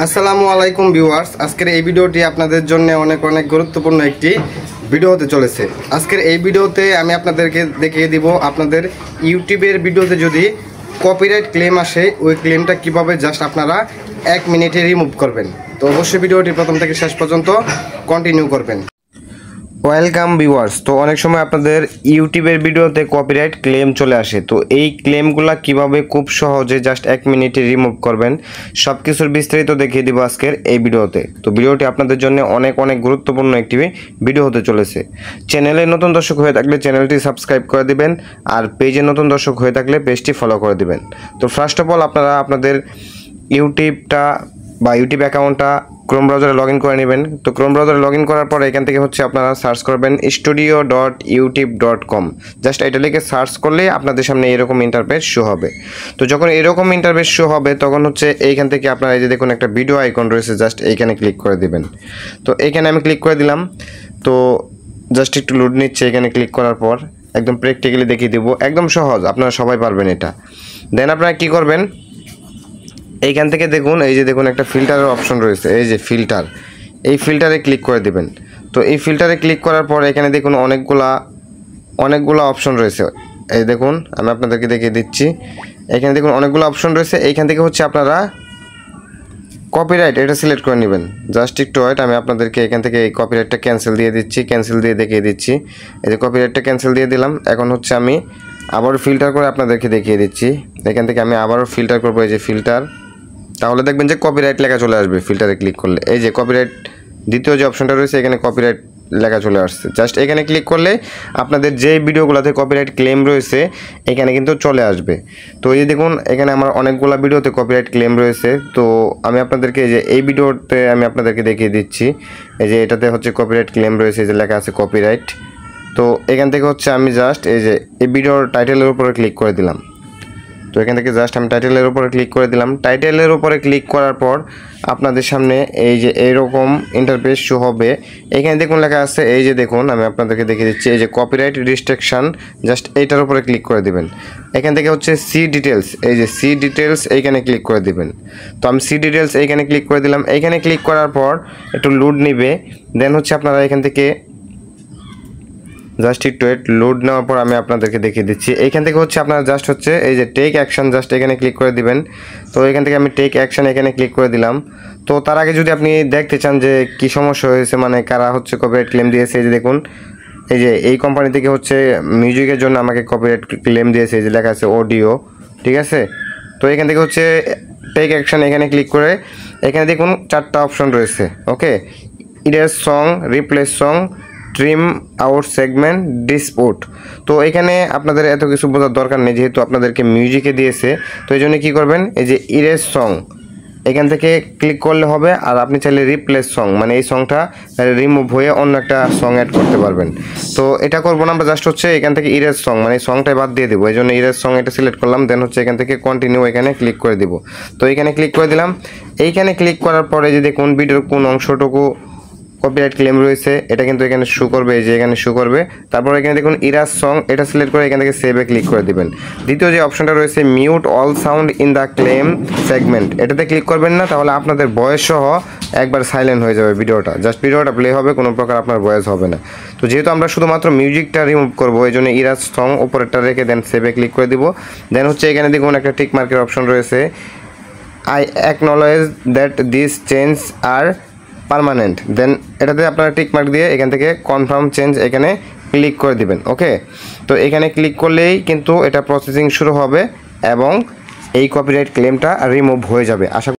আসসালামু আলাইকুম ভিউয়ার্স, আজকের এই ভিডিওটি আপনাদের জন্য অনেক গুরুত্বপূর্ণ একটি ভিডিও হতে চলেছে। আজকের এই ভিডিওতে আমি আপনাদেরকে দেখিয়ে দিব আপনাদের ইউটিউবের ভিডিওতে যদি কপিরাইট ক্লেম আসে ওই ক্লেমটা কিভাবে জাস্ট আপনারা 1 মিনিটে রিমুভ করবেন। তো অবশ্যই ভিডিওটি প্রথম থেকে শেষ পর্যন্ত কন্টিনিউ করবেন। Welcome viewers. তো অনেক সময় আপনাদের ইউটিউবের ভিডিওতে কপিরাইট ক্লেম চলে আসে, তো এই ক্লেমগুলো কিভাবে খুব সহজে জাস্ট 1 মিনিটে রিমুভ করবেন সব কিছুর বিস্তারিত দেখিয়ে দিব আজকের এই ভিডিওতে। তো ভিডিওটি আপনাদের জন্য অনেক গুরুত্বপূর্ণ একটি ভিডিও হতে চলেছে। চ্যানেলে নতুন দর্শক হয়ে থাকলে চ্যানেলটি সাবস্ক্রাইব করে দিবেন, আর পেজে নতুন দর্শক হয়ে থাকলে পেজটি ফলো করে দিবেন। তো ফার্স্ট অফ অল আপনারা আপনাদের ইউটিউবটা বা ইউটিউব অ্যাকাউন্টটা ক্রোম ব্রাউজারে লগইন করে নেবেন। তো ক্রোম ব্রাউজারে লগইন করার পর এখান থেকে আপনারা সার্চ করবেন studio.youtube.com। জাস্ট এটা লিখে সার্চ করলে আপনাদের সামনে এরকম ইন্টারফেস শো হবে। তো যখন এরকম ইন্টারফেস শো হবে তখন এইখান থেকে আপনারা এই যে দেখুন একটা ভিডিও আইকন রয়েছে, জাস্ট এইখানে ক্লিক করে দিবেন। তো এইখানে আমি ক্লিক করে দিলাম। তো জাস্ট একটু লোড নিচ্ছে। এখানে ক্লিক করার পর একদম প্র্যাকটিক্যালি দেখিয়ে দেবো, একদম সহজ, আপনারা সবাই পারবেন এটা। দেন আপনারা কী করবেন, এইখান থেকে দেখুন এই যে দেখুন একটা ফিল্টারের অপশন রয়েছে, এই যে ফিল্টার, এই ফিল্টারে ক্লিক করে দিবেন। তো এই ফিল্টারে ক্লিক করার পর এখানে দেখুন অনেকগুলা অপশন রয়েছে। এই দেখুন আমি আপনাদেরকে দেখিয়ে দিচ্ছি, এখানে দেখুন অনেকগুলো অপশন রয়েছে। এইখান থেকে আপনারা কপিরাইট এটা সিলেক্ট করে নেবেন। জাস্ট একটু ওয়েট, আমি আপনাদেরকে এখান থেকে এই কপিরাইটটা ক্যান্সেল দিয়ে দিচ্ছি, ক্যান্সেল দিয়ে দেখিয়ে দিচ্ছি। এই যে কপিরাইটটা ক্যান্সেল দিয়ে দিলাম। এখন আমি আবারও ফিল্টার করে আপনাদেরকে দেখিয়ে দিচ্ছি। এখান থেকে আমি আবারও ফিল্টার করবো, এই যে ফিল্টার, তাহলে দেখবেন যে কপিরাইট লেখা চলে আসবে। ফিল্টারে ক্লিক করলে এই যে কপিরাইট দ্বিতীয় যে অপশনটা রয়েছে এখানে কপিরাইট লেখা চলে আসছে। জাস্ট এখানে ক্লিক করলে আপনাদের যে ভিডিওগুলোতে কপিরাইট ক্লেম রয়েছে এখানে কিন্তু চলে আসবে। তো এই যে দেখুন এখানে আমার অনেকগুলো ভিডিওতে কপিরাইট ক্লেম রয়েছে। তো আমি আপনাদেরকে এই যে এই ভিডিওতে আমি আপনাদেরকে দেখিয়ে দিচ্ছি, এই যে এটাতে কপিরাইট ক্লেম রয়েছে, এই যে লেখা আছে কপিরাইট। তো এখান থেকে আমি জাস্ট এই যে এই ভিডিওর টাইটেলের উপরে ক্লিক করে দিলাম। তো এখান থেকে জাস্ট আমি টাইটেলের উপরে ক্লিক করে দিলাম। টাইটেলের উপরে ক্লিক করার পর আপনাদের সামনে এই যে এইরকম ইন্টারফেস শো হবে। এখানে দেখুন লেখা আছে, এই যে দেখুন আমি আপনাদেরকে দেখিয়ে দিচ্ছি, এই যে কপিরাইট রেস্ট্রিকশন, জাস্ট এইটার উপরে ক্লিক করে দিবেন। এখান থেকে সি ডিটেলস, এই যে সি ডিটেলস এইখানে ক্লিক করে দিবেন। তো আমি সি ডিটেলস এইখানে ক্লিক করে দিলাম। এইখানে ক্লিক করার পর একটু লোড নিবে। দেন আপনারা এখান থেকে জাস্ট একটু লোড নেওয়ার পর আমি আপনাদেরকে দেখিয়ে দিচ্ছি। এইখান থেকে আপনারা জাস্ট এই যে টেক অ্যাকশন, জাস্ট এখানে ক্লিক করে দিবেন। তো এখান থেকে আমি টেক অ্যাকশন এখানে ক্লিক করে দিলাম। তো তার আগে যদি আপনি দেখতে চান যে কী সমস্যা হয়েছে, মানে কারা কপিরাইট ক্লেম দিয়েছে, এই যে দেখুন এই যে এই কোম্পানি থেকে মিউজিকের জন্য আমাকে কপিরাইট ক্লেম দিয়েছে, এই যে লেখা আছে অডিও, ঠিক আছে। তো এখান থেকে টেক অ্যাকশন এখানে ক্লিক করে এখানে দেখুন 4টা অপশন রয়েছে। Okay, erase song, replace song, trim out segment, dispute. তো এখানে আপনাদের এত কিছু বোঝার দরকার নেই, যেহেতু আপনাদেরকে মিউজিকে দিয়েছে। তো এই জন্য কী করবেন, এই যে ইরেজ সং এখান থেকে ক্লিক করলে হবে। আর আপনি চাইলে রিপ্লেস সং, মানে এই সংটা রিমুভ হয়ে অন্য একটা সং অ্যাড করতে পারবেন। তো এটা করবো না, আমরা জাস্ট এখান থেকে ইরেজ সং, মানে এই সংটাই বাদ দিয়ে দেবো। এই জন্য ইরেজ সং এটা সিলেক্ট করলাম। দেন এখান থেকে কন্টিনিউ এখানে ক্লিক করে দিব। তো এখানে ক্লিক করে দিলাম। এইখানে ক্লিক করার পরে যে দেখুন ভিডিওর কোন অংশটুকু কপিরাইট ক্লেম রয়েছে এটা কিন্তু এখানে শো করবে, এই যে এখানে শো করবে। তারপর এখানে দেখুন ইরাজ সং, এটা সিলেক্ট করে এখান থেকে সেভে ক্লিক করে দিবেন। দ্বিতীয় যে অপশনটা রয়েছে mute all sound in the claim segment, এটাতে ক্লিক করবেন না, তাহলে আপনাদের ভয়েস সহ একবার সাইলেন্ট হয়ে যাবে ভিডিওটা। জাস্ট ভিডিওটা প্লে হবে, কোনো প্রকার আপনার ভয়েস হবে না। তো যেহেতু আমরা শুধুমাত্র মিউজিকটা রিমুভ করবো, এই জন্য ইরাজ সং উপরেরটা রেখে দেন সেভে ক্লিক করে দিব। দেন এখানে দেখুন একটা টিক মার্কের অপশন রয়েছে, I acknowledge that this change are permanent. Then এটাতে আপনারা টিক মার্ক দিয়ে এখান থেকে কনফার্ম চেঞ্জ এখানে ক্লিক করে দিবেন। ওকে, তো এখানে ক্লিক করলেই কিন্তু এটা প্রসেসিং শুরু হবে এবং এই কপিরাইট ক্লেমটা রিমুভ হয়ে যাবে। আশা